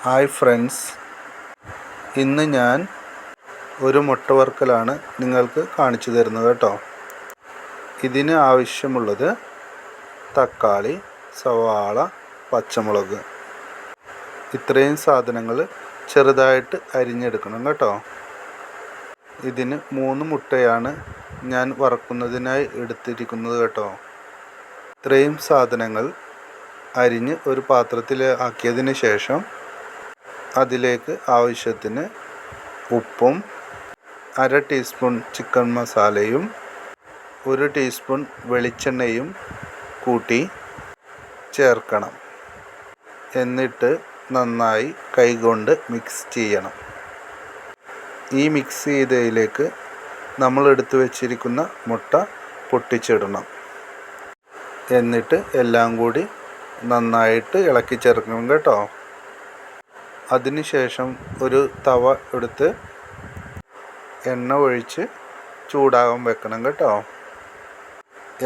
Hi friends, ഇന്ന് ഞാൻ ഒരു മുട്ട വറുക്കലാണ് നിങ്ങൾക്ക് കാണിച്ചു തരുന്നത് കേട്ടോ. ഇതിന് ആവശ്യമുള്ളത് തക്കാളി, സവാള, പച്ചമുളക്, ഇത്രയും സാധനങ്ങൾ ചെറുതായിട്ട് അരിഞ്ഞെടുക്കണം കേട്ടോ. ഇതിന് 3 മുട്ടയാണ് ഞാൻ വറുക്കുന്നതിനായി എടുത്തിരിക്കുന്നത് കേട്ടോ. ഇത്രയും സാധനങ്ങൾ അരിഞ്ഞ് ഒരു പാത്രത്തിൽ ആക്കിയതിന് ശേഷം അതിലേക്ക് ആവശ്യത്തിന് ഉപ്പും 1/2 ടീസ്പൂൺ ചിക്കൻ മസാലയും 1 ടീസ്പൂൺ വെളിച്ചെണ്ണയും കൂട്ടി ചേർക്കണം. എന്നിട്ട് നന്നായി കൈകൊണ്ട് മിക്സ് ചെയ്യണം. ഈ മിക്സ് ചെയ്തതിലേക്ക് നമ്മൾ എടുത്തു വച്ചിരിക്കുന്ന മുട്ട പൊട്ടിച്ചിടണം. എന്നിട്ട് എല്ലാം കൂടി നന്നായിട്ട് ഇളക്കി ചേർക്കണം കേട്ടോ. അതിനുശേഷം ഒരു തവ എടുത്ത് എണ്ണ ഒഴിച്ച് ചൂടാകാൻ വെക്കണം കേട്ടോ.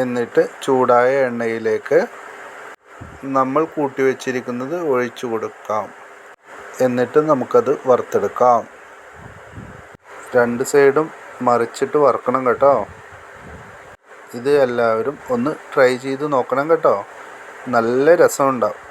എന്നിട്ട് ചൂടായ എണ്ണയിലേക്ക് നമ്മൾ കൂട്ടി വച്ചിരിക്കുന്നത് ഒഴിച്ചു കൊടുക്കാം. എന്നിട്ട് നമുക്കത് വറുത്തെടുക്കാം. 2 സൈഡും മറിച്ചിട്ട് വറുക്കണം കേട്ടോ. ഇത് എല്ലാവരും ഒന്ന് ട്രൈ ചെയ്ത് നോക്കണം കേട്ടോ. നല്ല രസമുണ്ടാവും.